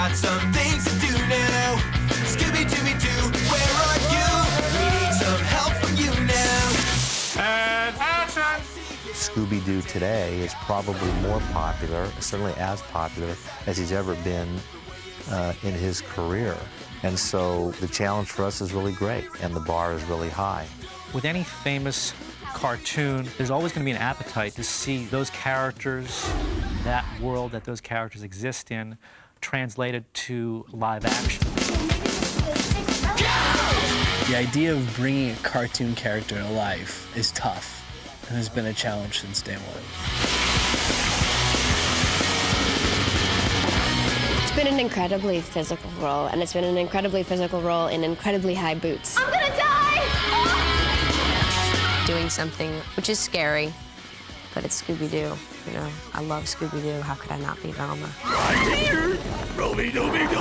got some things to do now. Scooby-Doo, where are you? We need some help from you now. And action! Scooby-Doo today is probably more popular, certainly as popular as he's ever been in his career. And so the challenge for us is really great, and the bar is really high. With any famous cartoon, there's always going to be an appetite to see those characters, that world that those characters exist in, translated to live action. The idea of bringing a cartoon character to life is tough and has been a challenge since day one. It's been an incredibly physical role, and it's been an incredibly physical role in incredibly high boots. I'm gonna die! Doing something which is scary, but it's Scooby-Doo. You know, I love Scooby-Doo. How could I not be Velma? I'm here! Roby-Dooby-Doo!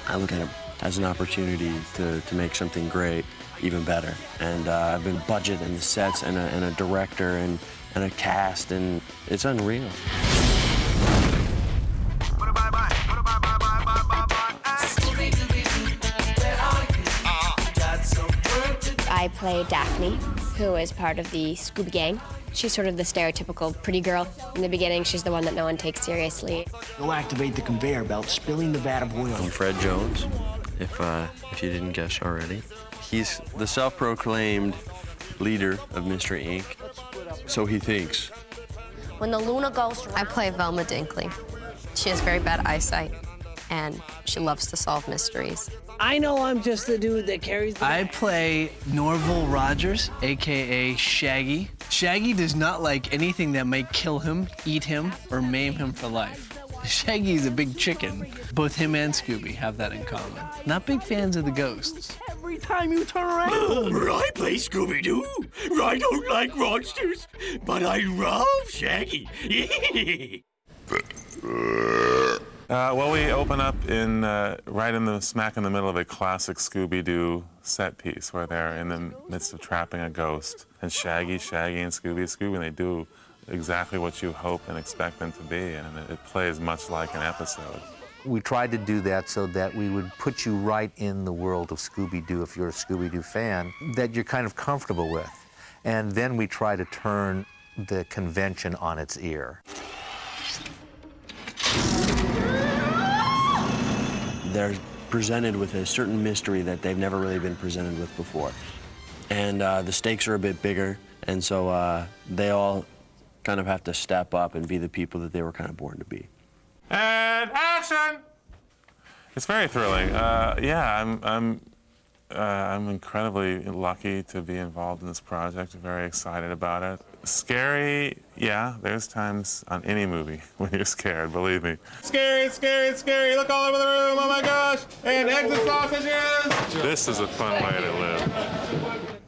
I look at it as an opportunity to make something great even better. And I've been budget and the sets and a director and a cast, and it's unreal. I play Daphne, who is part of the Scooby Gang. She's sort of the stereotypical pretty girl. In the beginning, she's the one that no one takes seriously. You'll activate the conveyor belt, spilling the vat of oil. I'm Fred Jones, if you didn't guess already. He's the self-proclaimed leader of Mystery Inc., so he thinks. When the Luna goes, I play Velma Dinkley. She has very bad eyesight, and she loves to solve mysteries. I know I'm just the dude that carries the I play Norval Rogers, a.k.a. Shaggy. Shaggy does not like anything that might kill him, eat him, or maim him for life. Shaggy's a big chicken. Both him and Scooby have that in common. Not big fans of the ghosts. Every time you turn around. I play Scooby-Doo. I don't like monsters, but I love Shaggy. Well, we open up in right in the smack in the middle of a classic Scooby-Doo set piece where they're in the midst of trapping a ghost. And Shaggy, and Scooby, and they do exactly what you hope and expect them to be, and it plays much like an episode. We tried to do that so that we would put you right in the world of Scooby-Doo, if you're a Scooby-Doo fan, that you're kind of comfortable with. And then we try to turn the convention on its ear. They're presented with a certain mystery that they've never really been presented with before. And the stakes are a bit bigger, and so they all kind of have to step up and be the people that they were kind of born to be. And action! It's very thrilling. Yeah, I'm incredibly lucky to be involved in this project. Very excited about it. Scary, yeah, there's times on any movie when you're scared, believe me. Scary, scary, scary, look all over the room, oh my gosh, and exit sausages! This is a fun way to live.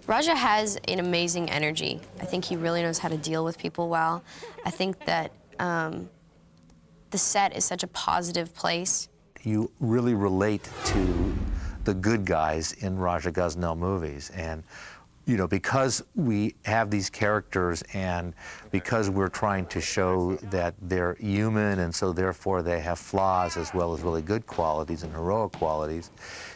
Raja has an amazing energy. I think he really knows how to deal with people well. I think that the set is such a positive place. You really relate to the good guys in Raja Gosnell movies, and you know, because we have these characters and because we're trying to show that they're human and so therefore they have flaws as well as really good qualities and heroic qualities,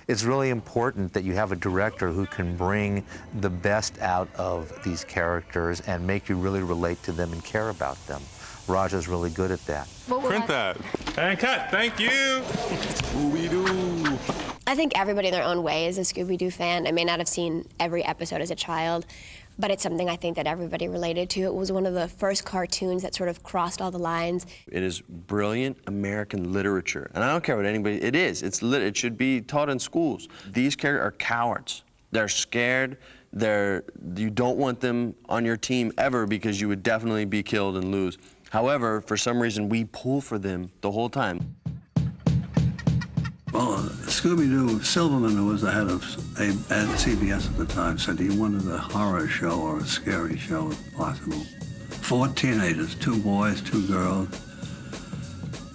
it's really important that you have a director who can bring the best out of these characters and make you really relate to them and care about them. Raja's really good at that. Print that. And cut, thank you. Scooby-Doo. I think everybody in their own way is a Scooby-Doo fan. I may not have seen every episode as a child, but it's something I think that everybody related to. It was one of the first cartoons that sort of crossed all the lines. It is brilliant American literature, and I don't care what anybody, it is. It should be taught in schools. These characters are cowards. They're scared. You don't want them on your team ever because you would definitely be killed and lose. However, for some reason, we pull for them the whole time. Well, Scooby-Doo, Silverman, who was the head of at CBS at the time, said he wanted a horror show or a scary show if possible. 4 teenagers, 2 boys, 2 girls.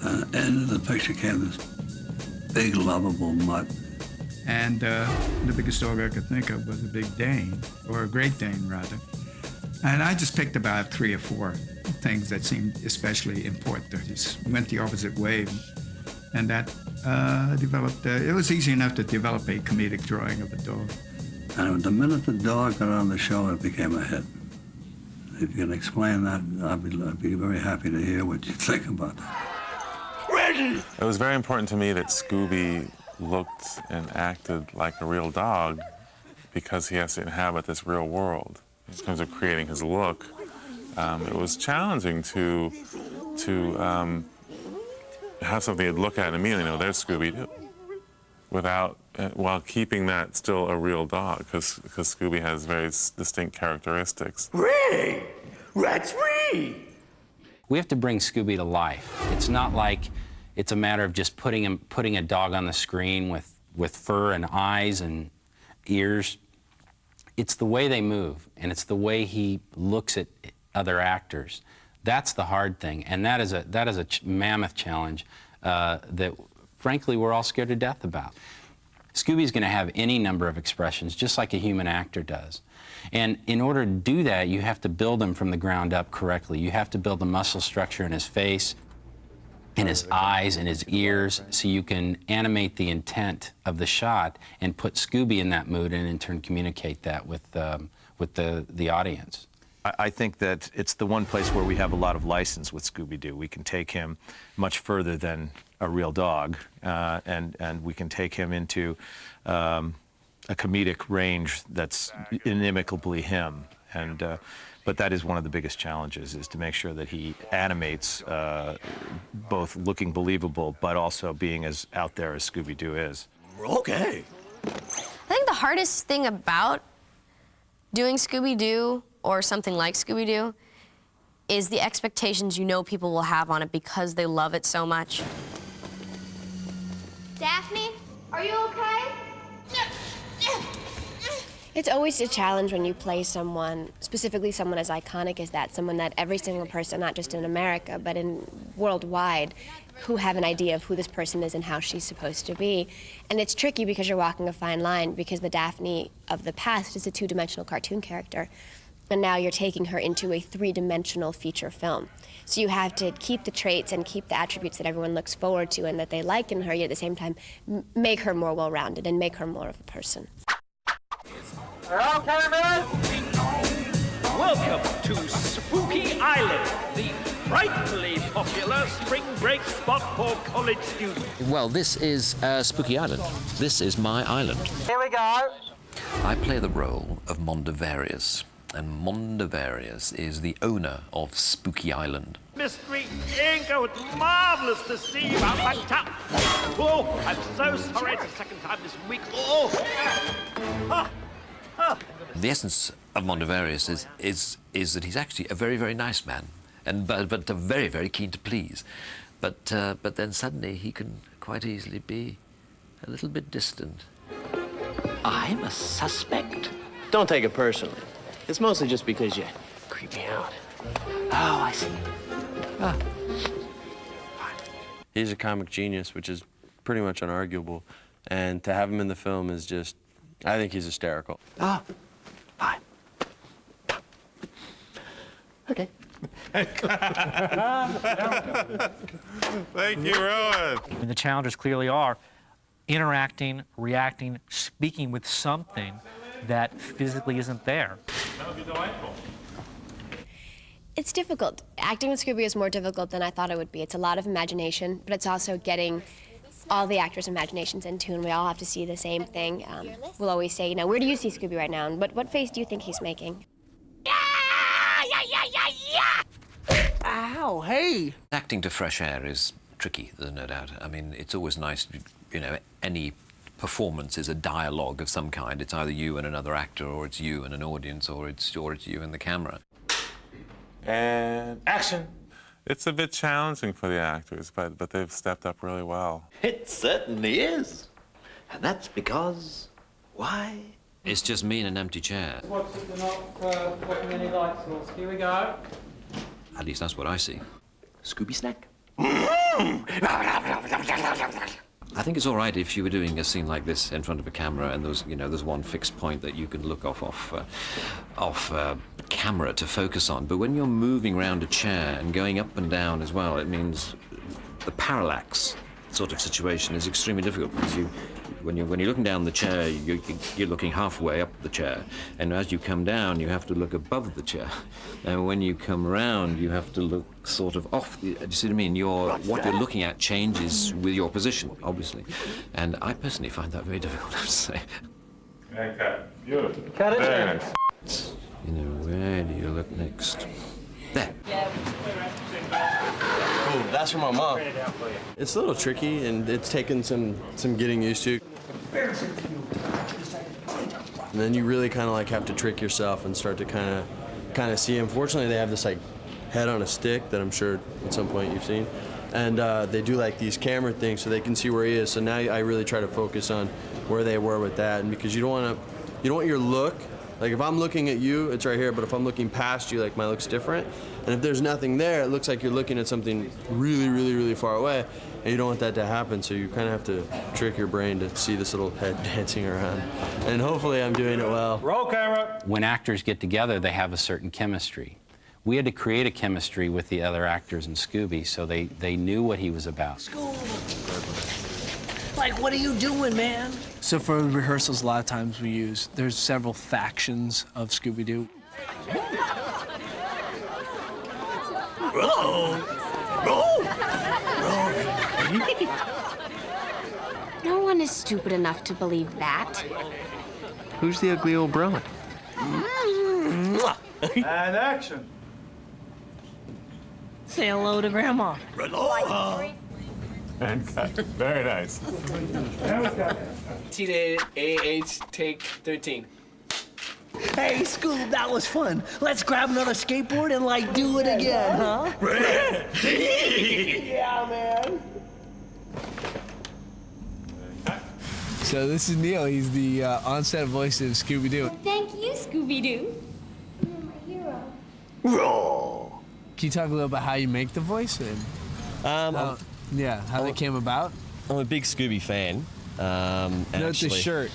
And into the picture came this big, lovable mutt. And the biggest dog I could think of was a Big Dane, or a Great Dane, rather. And I just picked about 3 or 4 things that seemed especially important. I just went the opposite way. And that developed, it was easy enough to develop a comedic drawing of a dog. And the minute the dog got on the show, it became a hit. If you can explain that, I'd be very happy to hear what you think about that. It was very important to me that Scooby looked and acted like a real dog because he has to inhabit this real world. In terms of creating his look, it was challenging to have something you'd look at and immediately know there's Scooby-Doo, without while keeping that still a real dog, because Scooby has very distinct characteristics. Ray! That's Ray! We have to bring Scooby to life. It's not like it's a matter of just putting a dog on the screen with fur and eyes and ears. It's the way they move, and it's the way he looks at other actors. That's the hard thing, and that is a mammoth challenge that, frankly, we're all scared to death about. Scooby's going to have any number of expressions, just like a human actor does. And in order to do that, you have to build him from the ground up correctly. You have to build the muscle structure in his face, in his eyes, in his ears, so you can animate the intent of the shot and put Scooby in that mood and in turn communicate that with the audience. I think that it's the one place where we have a lot of license with Scooby-Doo. We can take him much further than a real dog, and we can take him into a comedic range that's inimicably him. But that is one of the biggest challenges, is to make sure that he animates both looking believable, but also being as out there as Scooby-Doo is. Okay. I think the hardest thing about doing Scooby-Doo or something like Scooby-Doo is the expectations you know people will have on it because they love it so much. Daphne, are you okay? It's always a challenge when you play someone, specifically someone as iconic as that, someone that every single person, not just in America, but in worldwide, who have an idea of who this person is and how she's supposed to be. And it's tricky because you're walking a fine line, because the Daphne of the past is a two-dimensional cartoon character, and now you're taking her into a three-dimensional feature film. So you have to keep the traits and keep the attributes that everyone looks forward to and that they like in her, yet at the same time make her more well-rounded and make her more of a person. Okay, man. Welcome to Spooky Island, the frightfully popular spring break spot for college students. Well, this is Spooky Island. This is my island. Here we go. I play the role of Mondavarius, and Mondavarius is the owner of Spooky Island. Mystery Inc. Oh, it's marvelous to see you out back top. Oh, I'm so sorry. It's the second time this week. Oh. The essence of Mondavarius is that he's actually a very, very nice man, but very, very keen to please. But then suddenly he can quite easily be a little bit distant. I'm a suspect? Don't take it personally. It's mostly just because you creep me out. Oh, I see. Ah. He's a comic genius, which is pretty much unarguable. And to have him in the film is just, I think he's hysterical. Ah, fine. Okay. Thank you, Rowan. And the challenges clearly are interacting, reacting, speaking with something that physically isn't there. That would be delightful. It's difficult. Acting with Scooby is more difficult than I thought it would be. It's a lot of imagination, but it's also getting all the actors' imaginations in tune. We all have to see the same thing. We'll always say, you know, where do you see Scooby right now? And what face do you think he's making? Ow, hey! Acting to fresh air is tricky, there's no doubt. I mean, it's always nice, you know, any performance is a dialogue of some kind. It's either you and another actor, or it's you and an audience, or it's you and the camera. And action. It's a bit challenging for the actors, but they've stepped up really well. It certainly is. And that's because, why? It's just me in an empty chair. Watch it, we're not working any light source. Here we go. At least that's what I see. Scooby snack. I think it's all right if you were doing a scene like this in front of a camera and there's one fixed point that you can look off camera to focus on. But when you're moving around a chair and going up and down as well, it means the parallax sort of situation is extremely difficult because when you're looking down the chair, you're looking halfway up the chair, and as you come down, you have to look above the chair, and when you come around, you have to look sort of off. Do you see what I mean? What you're looking at changes with your position, obviously, and I personally find that very difficult, I have to say. Okay, beautiful. Cut it. Very nice. Where do you look next? There. Cool, that's from my mom. It's a little tricky, and it's taken some getting used to. And then you really kind of like have to trick yourself and start to kind of see. Unfortunately, they have this like head on a stick that I'm sure at some point you've seen, and they do like these camera things so they can see where he is. So now I really try to focus on where they were with that, and because you don't want your look. Like if I'm looking at you, it's right here, but if I'm looking past you, like my look's different. And if there's nothing there, it looks like you're looking at something really, really, really far away, and you don't want that to happen, so you kind of have to trick your brain to see this little head dancing around. And hopefully I'm doing it well. Roll camera. When actors get together, they have a certain chemistry. We had to create a chemistry with the other actors in Scooby, so they knew what he was about. Like, what are you doing, man? So for rehearsals, a lot of times there's several factions of Scooby-Doo. No one is stupid enough to believe that. Who's the ugly old brother? And action. Say hello to Grandma. And cut. Very nice. T-A-H, take 13. Hey, Scoob, that was fun. Let's grab another skateboard and, like, do it again, huh? Yeah, man. So this is Neil. He's the on-set voice of Scooby-Doo. Thank you, Scooby-Doo. You're my hero. Can you talk a little about how you make the voice? And how that came about? I'm a big Scooby fan. Note the shirt.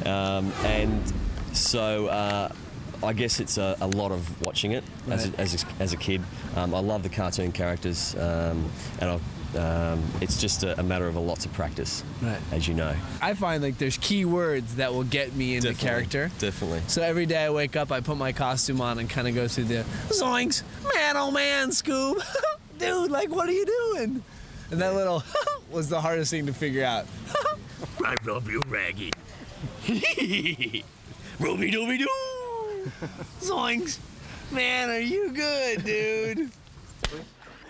And so I guess it's a lot of watching it as a kid. I love the cartoon characters, and it's just a matter of lots of practice, as you know. I find like there's key words that will get me into character. Definitely. So every day I wake up, I put my costume on and kind of go through the zoinks. Man, oh man, Scoob. Dude, like, what are you doing? And that little was the hardest thing to figure out. I love you, Raggy. Rooby-dooby-doo. Zoinks. Man, are you good, dude?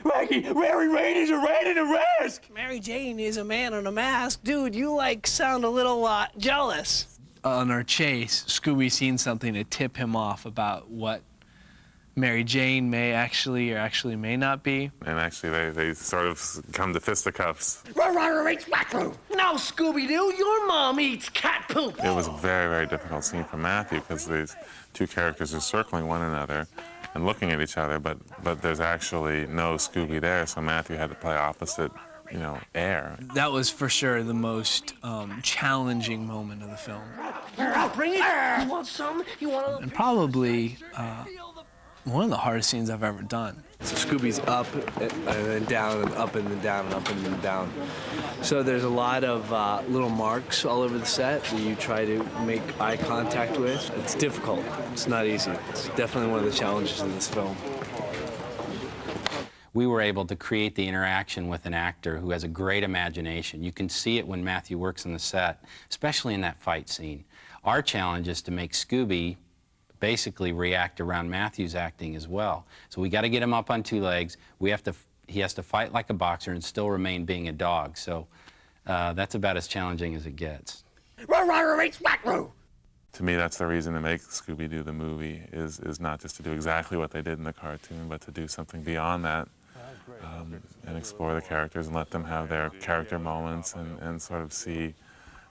Raggy, Mary Jane is a rat in a mask. Mary Jane is a man in a mask. Dude, you, like, sound a little jealous. On our chase, Scooby seen something to tip him off about what Mary Jane may actually or actually may not be. And actually, they sort of come to fisticuffs. No, Scooby-Doo, your mom eats cat poop. It was a very, very difficult scene for Matthew because these two characters are circling one another and looking at each other, but there's actually no Scooby there, so Matthew had to play opposite, air. That was for sure the most challenging moment of the film. I'll bring it. You want some? You want And probably one of the hardest scenes I've ever done. So Scooby's up and then down and up and then down and up and then down. So there's a lot of little marks all over the set that you try to make eye contact with. It's difficult. It's not easy. It's definitely one of the challenges in this film. We were able to create the interaction with an actor who has a great imagination. You can see it when Matthew works on the set, especially in that fight scene. Our challenge is to make Scooby basically react around Matthew's acting as well. So we got to get him up on two legs. He has to fight like a boxer and still remain being a dog. So that's about as challenging as it gets. To me, that's the reason to make Scooby-Doo the movie, is not just to do exactly what they did in the cartoon, but to do something beyond that and explore the characters and let them have their character moments and sort of see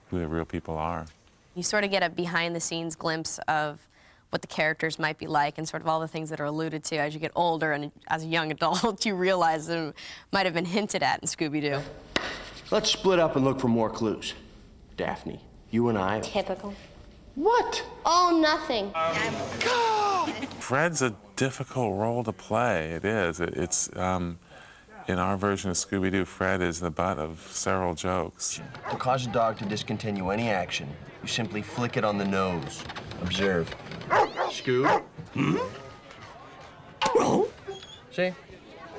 who the real people are. You sort of get a behind-the-scenes glimpse of what the characters might be like and sort of all the things that are alluded to as you get older, and as a young adult, you realize them might have been hinted at in Scooby-Doo. Let's split up and look for more clues. Daphne, you and I. Typical. What? Oh, nothing. Fred's a difficult role to play. It is. In our version of Scooby-Doo, Fred is the butt of several jokes. To cause a dog to discontinue any action, you simply flick it on the nose. Observe. Scoob. Hmm? See?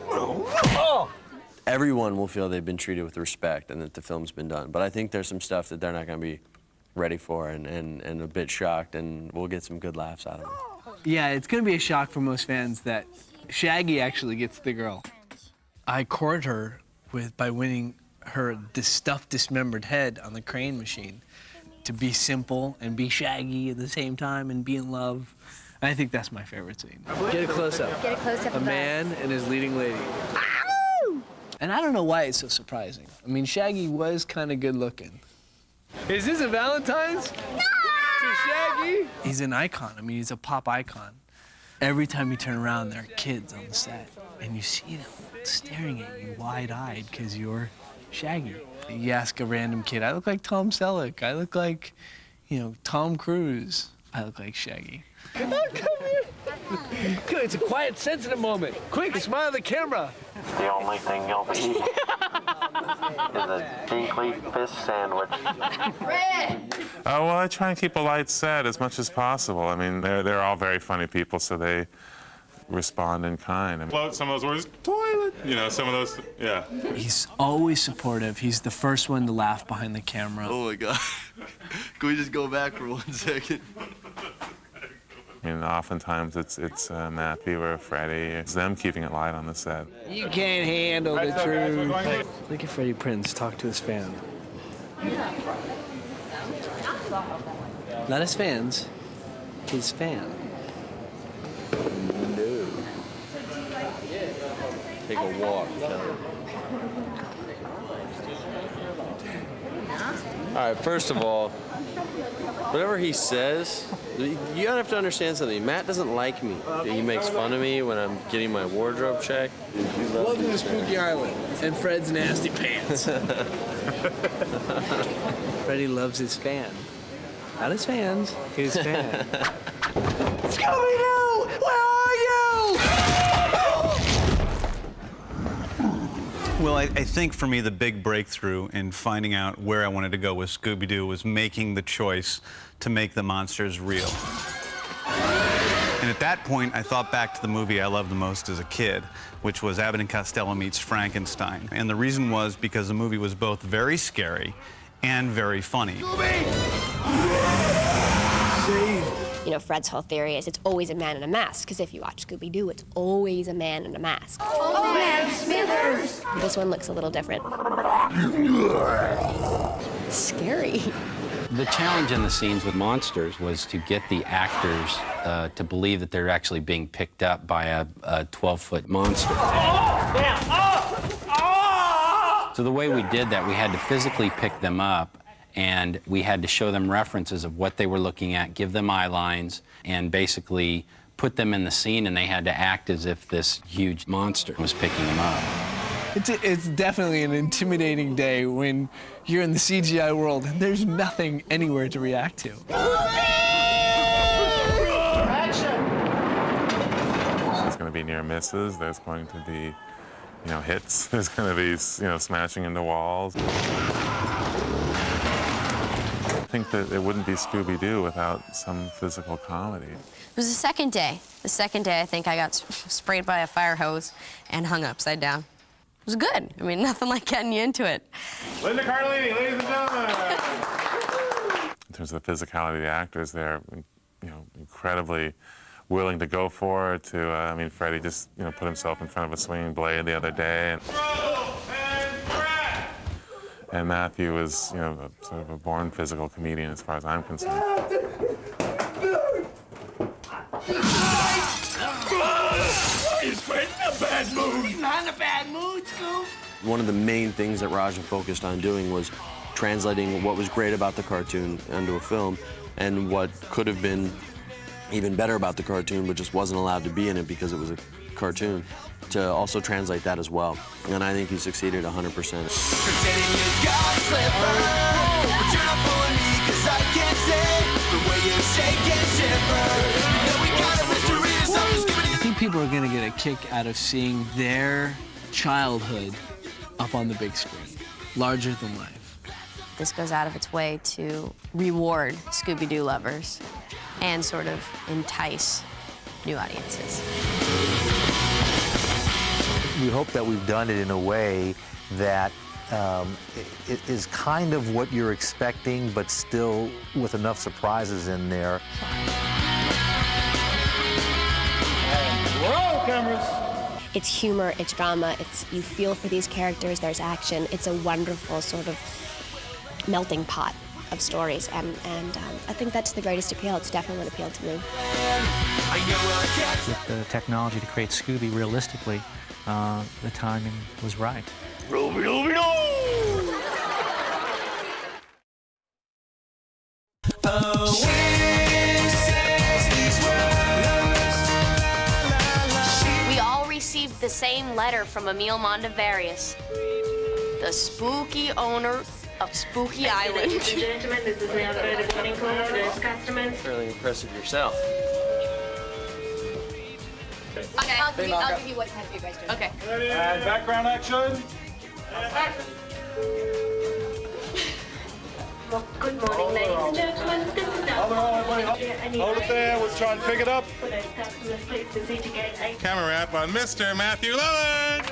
Oh! Everyone will feel they've been treated with respect and that the film's been done. But I think there's some stuff that they're not going to be ready for and a bit shocked, and we'll get some good laughs out of it. Yeah, it's gonna be a shock for most fans that Shaggy actually gets the girl. I court her by winning her stuffed, dismembered head on the crane machine to be simple and be Shaggy at the same time and be in love. I think that's my favorite scene. Get a close-up. Get a close-up A of man and his leading lady. And I don't know why it's so surprising. I mean, Shaggy was kind of good looking. Is this a Valentine's? No! To Shaggy? He's an icon. I mean, he's a pop icon. Every time you turn around, there are kids on the set, and you see them staring at you wide-eyed because you're Shaggy. You ask a random kid, I look like Tom Selleck. I look like, you know, Tom Cruise. I look like Shaggy. Come on, come here. Good, it's a quiet, sensitive moment. Quick, smile at the camera. The only thing you'll be eating is a deeply fish sandwich. Oh, well, I try and keep a light set as much as possible. I mean, they're all very funny people, so they respond in kind. And some of those words, toilet, you know, some of those, yeah. He's always supportive. He's the first one to laugh behind the camera. Oh, my God. Can we just go back for 1 second? I mean, oftentimes it's Matthew or Freddie. It's them keeping it light on the set. You can't handle the truth. Look at Freddie Prinze talk to his fan. Not his fans, his fan. No. Take a walk, All right, first of all, whatever he says, you gotta have to understand something. Matt doesn't like me. He makes fun of me when I'm getting my wardrobe checked. Welcome to Spooky Island and Fred's nasty pants. Freddie loves his fan. Not his fans, his fan. Scooby-Doo! Where are you? Well, I think for me the big breakthrough in finding out where I wanted to go with Scooby-Doo was making the choice to make the monsters real. And at that point, I thought back to the movie I loved the most as a kid, which was Abbott and Costello Meets Frankenstein. And the reason was because the movie was both very scary and very funny. You know, Fred's whole theory is it's always a man in a mask, because if you watch Scooby-Doo, it's always a man in a mask. Oh, man, Smithers! This one looks a little different. Scary. The challenge in the scenes with monsters was to get the actors to believe that they're actually being picked up by a 12-foot monster. So the way we did that, we had to physically pick them up, and we had to show them references of what they were looking at, give them eye lines, and basically put them in the scene, and they had to act as if this huge monster was picking them up. It's definitely an intimidating day when you're in the CGI world and there's nothing anywhere to react to. There's going to be near misses. There's going to be, you know, hits. There's going to be, you know, smashing into walls. I think that it wouldn't be Scooby-Doo without some physical comedy. It was the second day. The second day, I think I got sprayed by a fire hose and hung upside down. It was good. I mean, nothing like getting you into it. Linda Cardellini, ladies and gentlemen. In terms of the physicality of the actors, they're, you know, incredibly willing to go for it. I mean, Freddie just, you know, put himself in front of a swinging blade the other day. And Matthew was, you know, sort of a born physical comedian as far as I'm concerned. Is Fred in a bad mood? He's not in a bad mood, Scoop. One of the main things that Raja focused on doing was translating what was great about the cartoon into a film and what could have been even better about the cartoon but just wasn't allowed to be in it because it was a cartoon, to also translate that as well. And I think he succeeded 100%. Pretending you got slipper, but you're not fooling me 'cause I can't say the way you shake and shiver. You know we got a mystery, so I'm just giving I think people are gonna get a kick out of seeing their childhood up on the big screen, larger than life. This goes out of its way to reward Scooby-Doo lovers and sort of entice new audiences. We hope that we've done it in a way that it is kind of what you're expecting, but still with enough surprises in there. Roll cameras. It's humor, it's drama, you feel for these characters, there's action. It's a wonderful sort of melting pot of stories, and I think that's the greatest appeal. It's definitely what appealed to me. With the technology to create Scooby realistically, the timing was right. We all received the same letter from Emil Mondavarius, the spooky owner of Spooky Island. Ladies and gentlemen, this is now further warning call for those customers. Fairly impressive yourself. Okay, I'll give you what kind of you guys do. Okay. And background action. Well, good morning, ladies and gentlemen. This is now Hold it there. Let's try and pick it up. For those customers, please proceed to gate 8. Camera wrap on Mr. Matthew Lillard.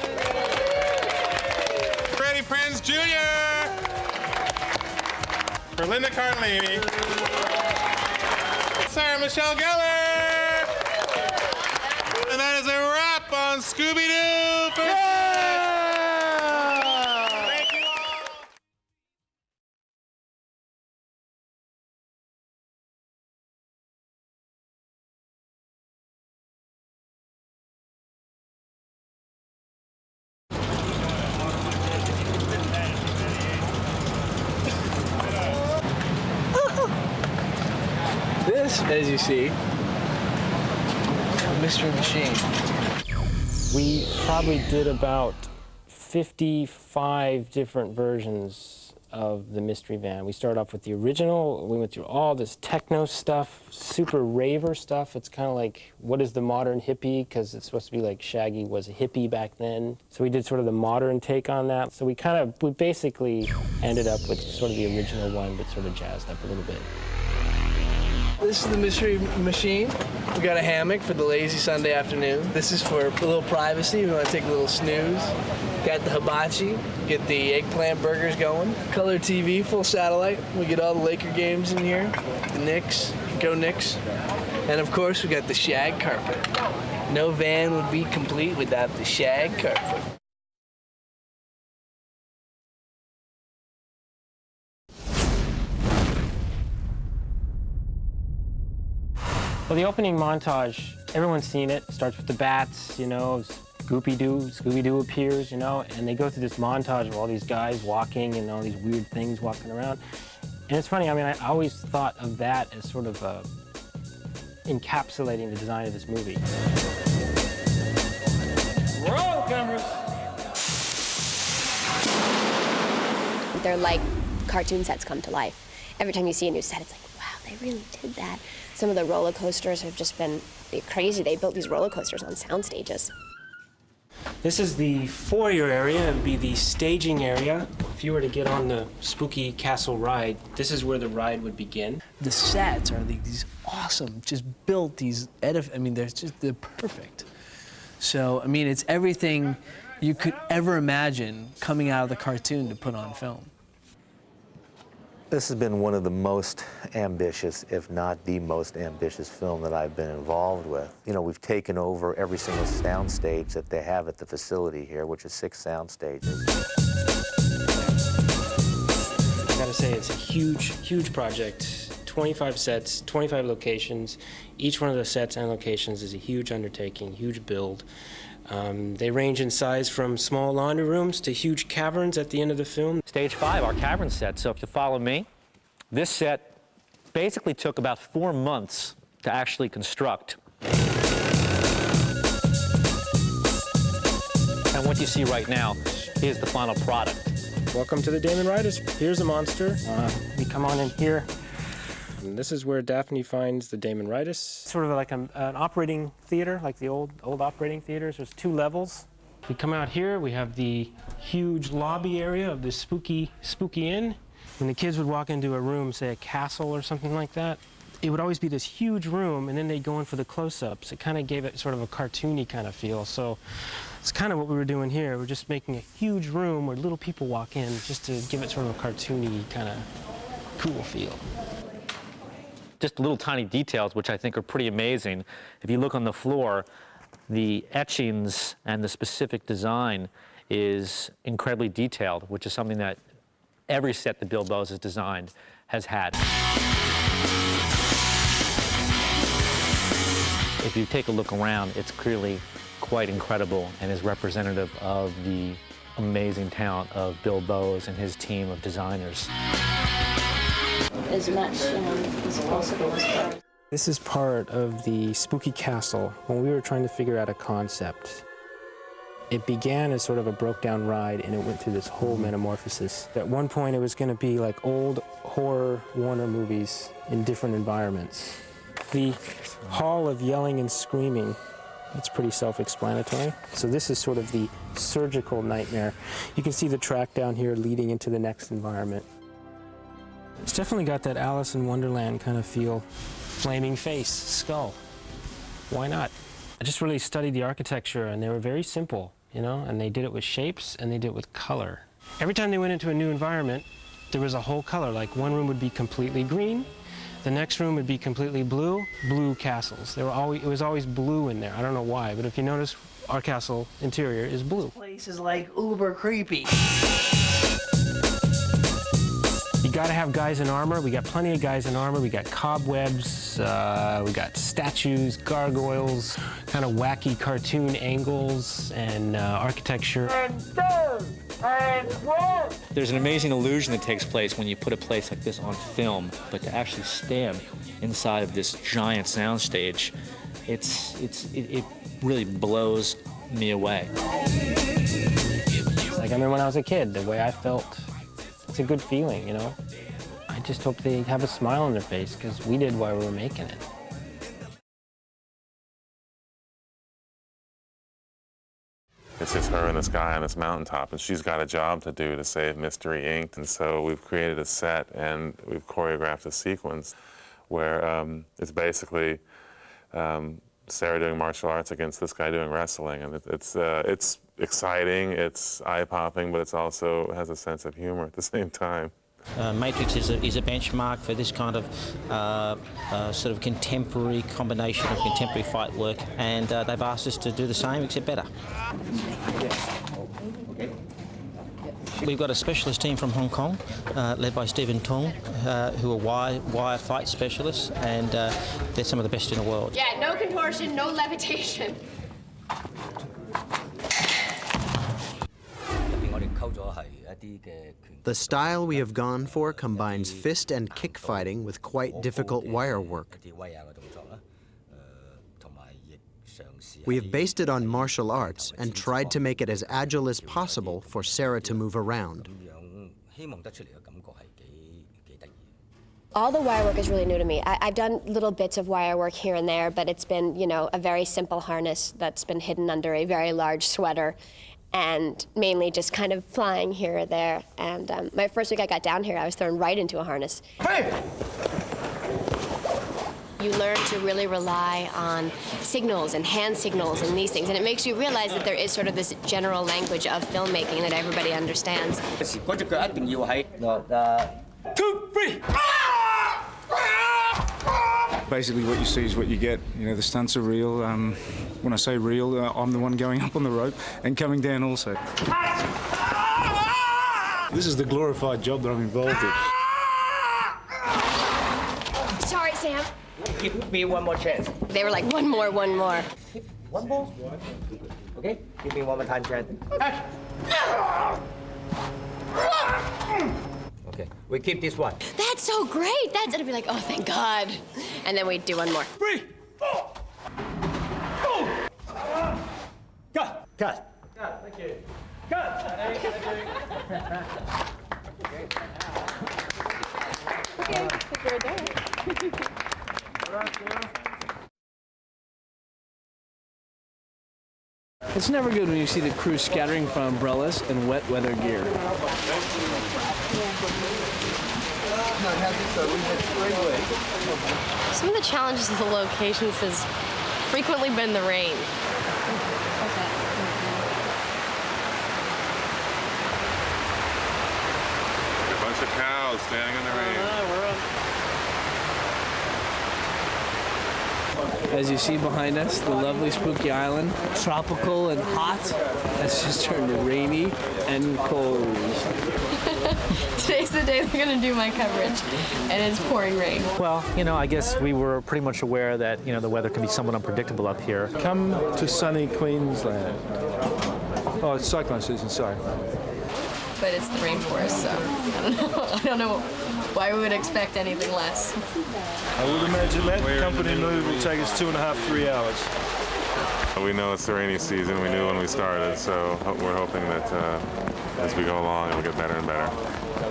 Freddie Prinze Jr. For Linda Cardellini. Sarah Michelle Gellar. And that is a wrap on Scooby-Doo. Thank you all. This, as you see, a mystery machine. We probably did about 55 different versions of the Mystery Van. We started off with the original, we went through all this techno stuff, super raver stuff. It's kind of like, what is the modern hippie? Because it's supposed to be like Shaggy was a hippie back then. So we did sort of the modern take on that. So we basically ended up with sort of the original one, but sort of jazzed up a little bit. This is the mystery machine. We got a hammock for the lazy Sunday afternoon. This is for a little privacy. We want to take a little snooze. Got the hibachi, get the eggplant burgers going. Color TV, full satellite. We get all the Laker games in here. The Knicks, go Knicks. And of course, we got the shag carpet. No van would be complete without the shag carpet. Well, the opening montage, everyone's seen it. Starts with the bats, you know, Scooby-Doo appears, you know, and they go through this montage of all these guys walking and all these weird things walking around. And it's funny, I mean, I always thought of that as sort of encapsulating the design of this movie. Roll cameras. They're like cartoon sets come to life. Every time you see a new set, it's like, wow, they really did that. Some of the roller coasters have just been crazy. They built these roller coasters on sound stages. This is the foyer area. It would be the staging area. If you were to get on the Spooky Castle ride, this is where the ride would begin. The sets are these awesome, just built these they're perfect. So, I mean, it's everything you could ever imagine coming out of the cartoon to put on film. This has been one of the most ambitious, if not the most ambitious film that I've been involved with. You know, we've taken over every single sound stage that they have at the facility here, which is 6 sound stages. I gotta say, it's a huge project. 25 sets, 25 locations. Each one of the sets and locations is a huge undertaking, huge build. They range in size from small laundry rooms to huge caverns at the end of the film. Stage 5, our cavern set. So if you follow me, this set basically took about 4 months to actually construct. And what you see right now is the final product. Welcome to the Damon Riders. Here's a monster. We come on in here. And this is where Daphne finds the Damon Riders. Sort of like an operating theater, like the old operating theaters. There's 2 levels. If we come out here, we have the huge lobby area of this spooky inn. When the kids would walk into a room, say a castle or something like that, it would always be this huge room, and then they'd go in for the close-ups. It kind of gave it sort of a cartoony kind of feel. So it's kind of what we were doing here. We're just making a huge room where little people walk in, just to give it sort of a cartoony kind of cool feel. Just little tiny details, which I think are pretty amazing. If you look on the floor, the etchings and the specific design is incredibly detailed, which is something that every set that Bill Bowes has designed has had. If you take a look around, it's clearly quite incredible and is representative of the amazing talent of Bill Bowes and his team of designers. As much as possible as far. This is part of the spooky castle when we were trying to figure out a concept. It began as sort of a broke-down ride, and it went through this whole metamorphosis. At one point, it was going to be like old horror Warner movies in different environments. The hall of yelling and screaming, it's pretty self-explanatory. So this is sort of the surgical nightmare. You can see the track down here leading into the next environment. It's definitely got that Alice in Wonderland kind of feel. Flaming face, skull. Why not? I just really studied the architecture, and they were very simple, you know, and they did it with shapes and they did it with color. Every time they went into a new environment, there was a whole color. Like one room would be completely green, the next room would be completely blue, blue castles. It was always blue in there. I don't know why, but if you notice, our castle interior is blue. This place is like uber creepy. You gotta have guys in armor. We got plenty of guys in armor. We got cobwebs, we got statues, gargoyles, kind of wacky cartoon angles and architecture. There's an amazing illusion that takes place when you put a place like this on film, but to actually stand inside of this giant soundstage, it really blows me away. Like I remember when I was a kid, the way I felt, it's a good feeling, you know? I just hope they have a smile on their face, because we did while we were making it. It's just her in the sky on this mountaintop, and she's got a job to do to save Mystery Inc. And so we've created a set and we've choreographed a sequence where it's basically Sarah doing martial arts against this guy doing wrestling, and it's exciting, it's eye-popping, but it's also has a sense of humor at the same time. Matrix is a benchmark for this kind of sort of contemporary combination of contemporary fight work, and they've asked us to do the same, except better. We've got a specialist team from Hong Kong, led by Stephen Tong, who are wire fight specialists, and they're some of the best in the world. Yeah, no contortion, no levitation. The style we have gone for combines fist and kick fighting with quite difficult wire work. We have based it on martial arts and tried to make it as agile as possible for Sarah to move around. All the wire work is really new to me. I've done little bits of wire work here and there, but it's been, you know, a very simple harness that's been hidden under a very large sweater, and mainly just kind of flying here or there. And my first week I got down here, I was thrown right into a harness. Hey! You learn to really rely on signals and hand signals and these things, and it makes you realize that there is sort of this general language of filmmaking that everybody understands. 2, 3. Basically, what you see is what you get. You know, the stunts are real. When I say real, I'm the one going up on the rope and coming down also. This is the glorified job that I'm involved in. Sorry, Sam. Give me one more chance. They were like, one more, one more. One more? Okay, give me one more time, chance. Okay, we keep this one. That's so great. That's it'll be like, oh, thank God. And then we do one more. 3, 4. Cut. Cut. Thank you. Okay, I think we're done. It's never good when you see the crew scattering from umbrellas and wet weather gear. Some of the challenges of the locations has frequently been the rain. A bunch of cows standing in the rain. As you see behind us, the lovely spooky island, tropical and hot, has just turned rainy and cold. Today's the day they're gonna do my coverage, and it's pouring rain. Well, you know, I guess we were pretty much aware that, you know, the weather can be somewhat unpredictable up here. Come to sunny Queensland. Oh, it's cyclone season, sorry. But it's the rainforest, so I don't know why we would expect anything less. I would imagine that company move will take us 2.5, 3 hours. We know it's the rainy season. We knew when we started, so we're hoping that as we go along, it'll get better and better.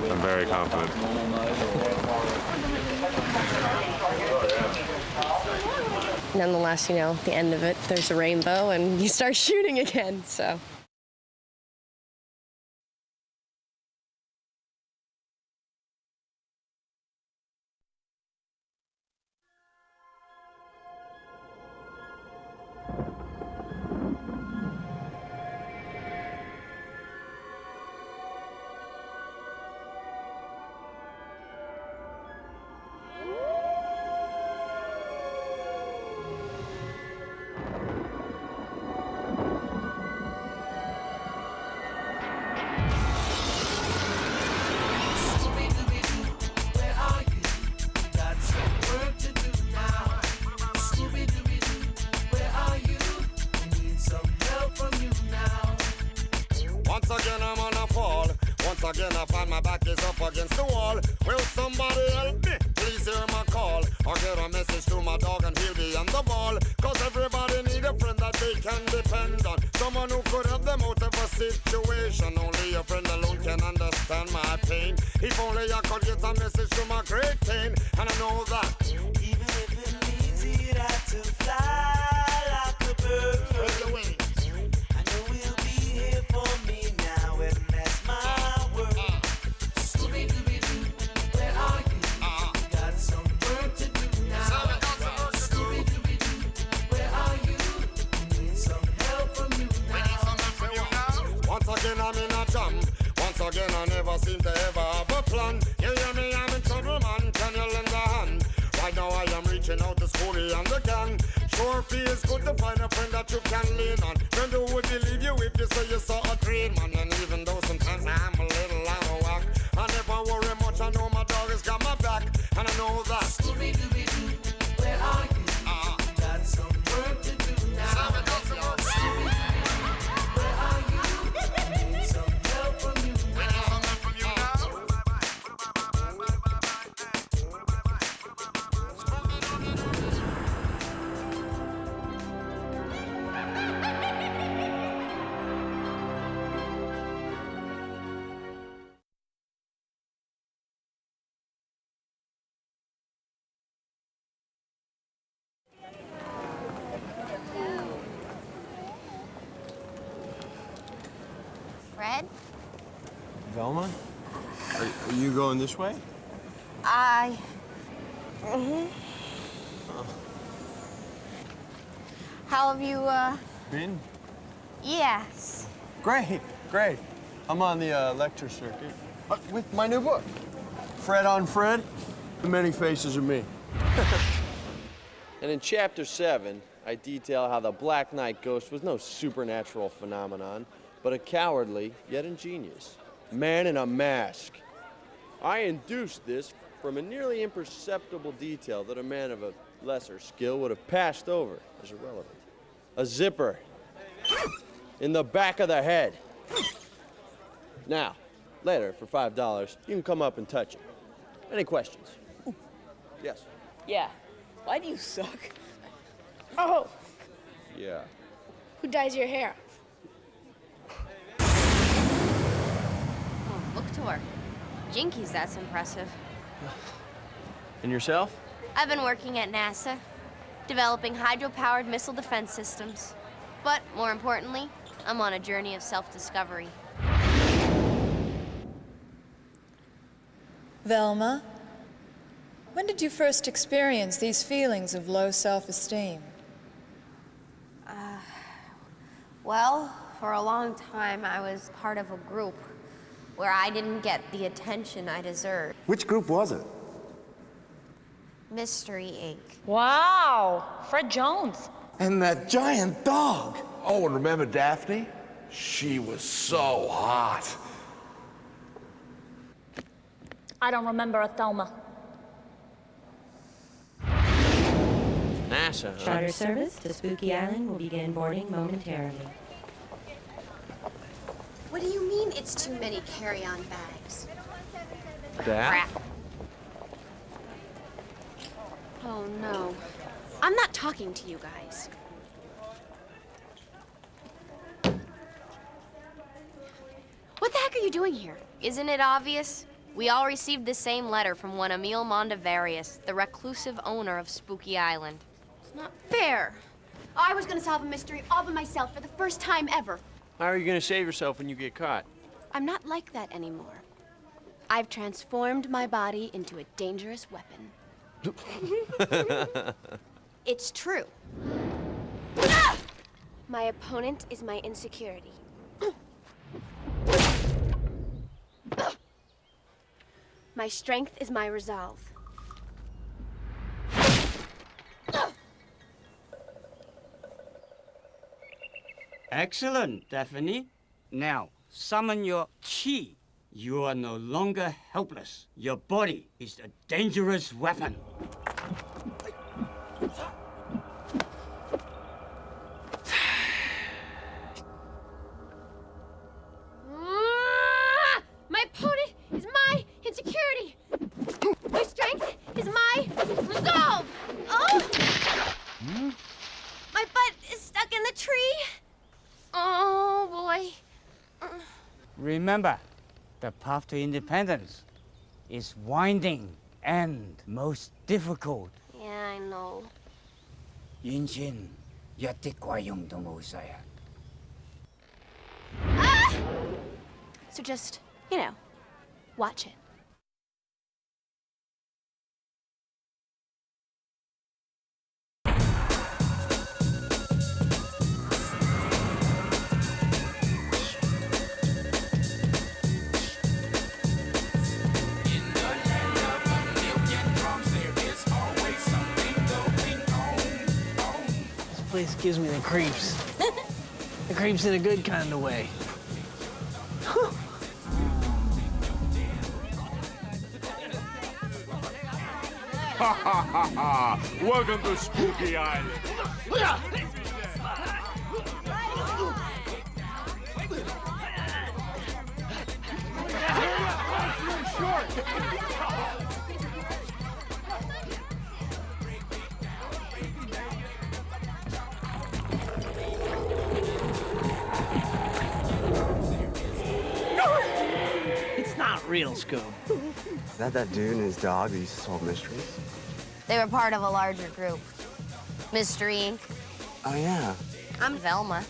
I'm very confident. Nonetheless, you know, at the end of it, there's a rainbow, and you start shooting again, so. Again, I find my back is up against the wall. Will somebody help me? Please hear my call. Or get a message to my dog and he'll be on the ball. Cause everybody need a friend that they can depend on. Someone who could help them out of a situation. Only a friend alone can understand my pain. If only I could get a message to my great pain. And I know that even if it means it had to fly like a bird, I know he'll be here for me now, and that's my I'm in a jam. Once again, I never seem to ever have a plan. You hear me? I'm in trouble, man. Can you lend a hand? Right now, I am reaching out to Scooby and the gang. Sure feels good to find a friend that you can lean on. Friend who would believe you if you say you saw a dream, man. And even though sometimes I'm a little out of whack, I never worry much. I know my dog has got my back, and I know that. Scooby-Doo, where are you? Got some work to do now. Fred? Velma? Are you going this way? How have you, Been? Yes. Great, great. I'm on the lecture circuit with my new book, Fred on Fred, The Many Faces of Me. And in Chapter 7, I detail how the Black Knight ghost was no supernatural phenomenon, but a cowardly, yet ingenious man in a mask. I induced this from a nearly imperceptible detail that a man of a lesser skill would have passed over as irrelevant. A zipper in the back of the head. Now, later, for $5, you can come up and touch it. Any questions? Yes? Yeah. Why do you suck? Oh, Yeah. who dyes your hair? Oh, look to her. Jinkies, that's impressive. And yourself? I've been working at NASA, developing hydro-powered missile defense systems. But more importantly, I'm on a journey of self-discovery. Velma, when did you first experience these feelings of low self-esteem? Well, for a long time, I was part of a group where I didn't get the attention I deserved. Which group was it? Mystery Inc. Wow, Fred Jones. And that giant dog. Oh, and remember Daphne? She was so hot. I don't remember a Thelma. NASA, huh? Charter service to Spooky Island will begin boarding momentarily. What do you mean it's too many carry-on bags? That? Oh no. I'm not talking to you guys. What the heck are you doing here? Isn't it obvious? We all received the same letter from one Emil Mondavarius, the reclusive owner of Spooky Island. It's not fair. I was gonna solve a mystery all by myself for the first time ever. How are you gonna save yourself when you get caught? I'm not like that anymore. I've transformed my body into a dangerous weapon. It's true. Ah! My opponent is my insecurity. My strength is my resolve. Excellent, Daphne. Now, summon your chi. You are no longer helpless. Your body is a dangerous weapon. My opponent is my insecurity. My strength is my resolve. Oh! My butt is stuck in the tree. Oh, boy. Remember, the path to independence is winding and most difficult. Yeah, I know. 인신 여태과용 동호사야. Ah! So just, you know, watch it. This place gives me the creeps. The creeps in a good kind of way. Ha ha ha ha! Welcome to Spooky Island. It's not real, Scoob. Is that dude and his dog that used to solve mysteries? They were part of a larger group. Mystery Inc. Oh, yeah. I'm Velma.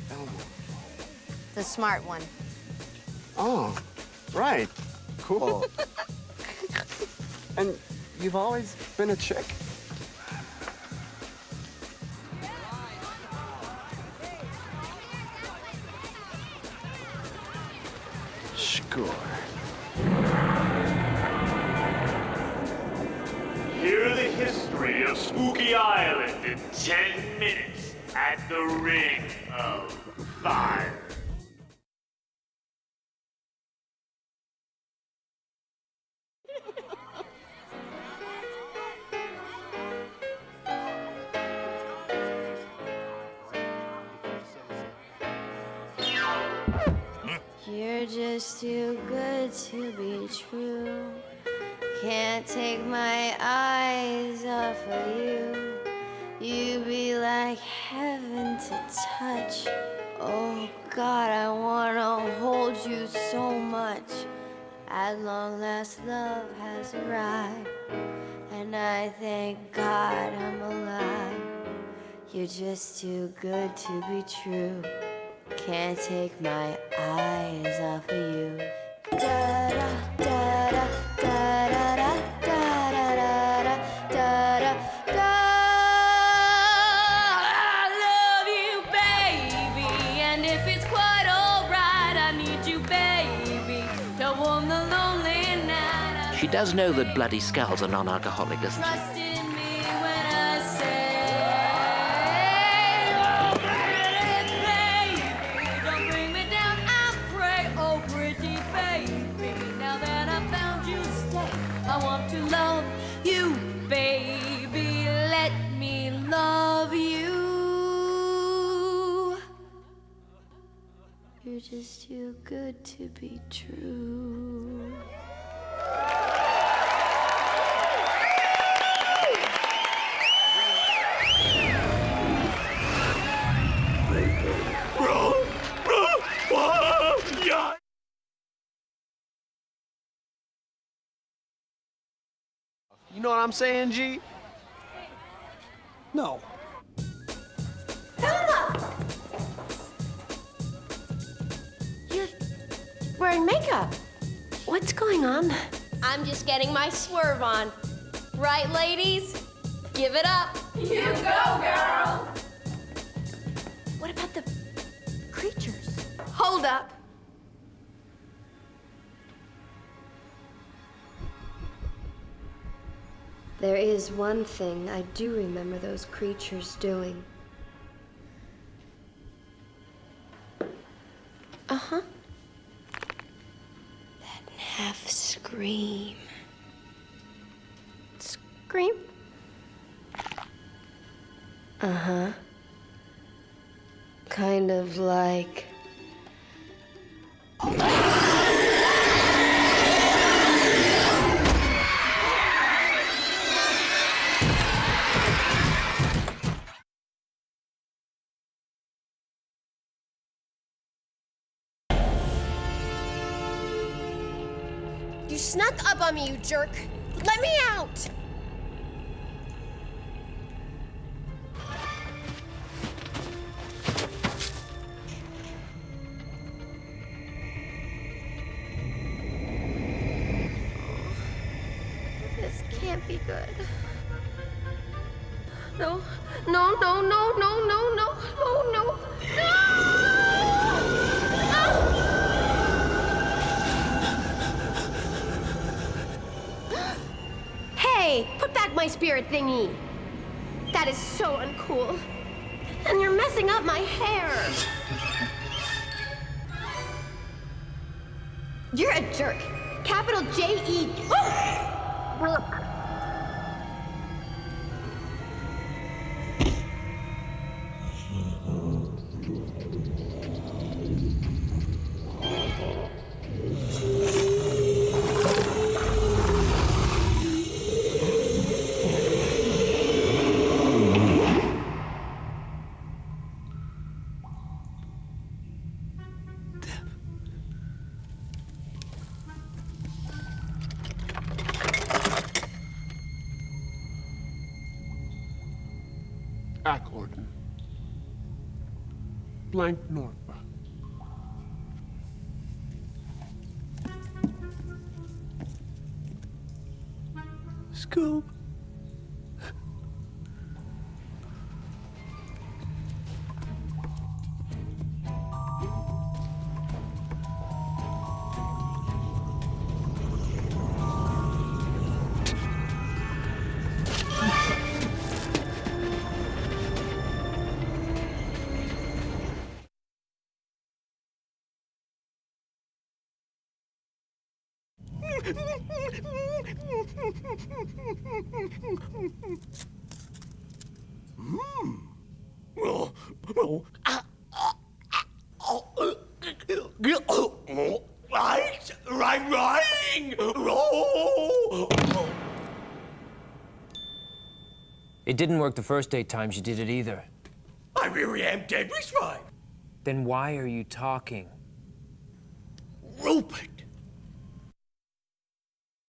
Velma. The smart one. Oh, right. Cool. And you've always been a chick? Score. Hear the history of Spooky Island in 10 minutes at the Ring of Fire. You're just too good to be true. Can't take my eyes off of you. You be like heaven to touch. Oh God, I wanna hold you so much. At long last, love has arrived, and I thank God I'm alive. You're just too good to be true. Can't take my eyes off of you. Da-da, da-da, da-da, da-da, da-da, da-da. I love you, baby, and if it's quite alright, I need you, baby, to warm the lonely night. She does know that Bloody Skull's a non-alcoholic, doesn't she? Trust in me when I say, oh, baby, don't bring me down, I pray, oh, pretty baby. Now that I found you, stay. I want to love you, baby. Let me love you. You're just too good to be true. You know what I'm saying, G? No. Velma! You're wearing makeup. What's going on? I'm just getting my swerve on. Right, ladies? Give it up. You go, girl! What about the creatures? Hold up. There is one thing I do remember those creatures doing. Uh-huh. That half scream. Scream? Uh-huh. Kind of like... You snuck up on me, you jerk. Let me out! This can't be good. No, no, no, no, no, no, no, no, no, no! Hey, put back my spirit thingy. That is so uncool. And you're messing up my hair. You're a jerk. Capital J-E. Accord. Blank North. Scoob. It didn't work the first 8 times you did it either. I really am dead right. Then why are you talking? Rupert,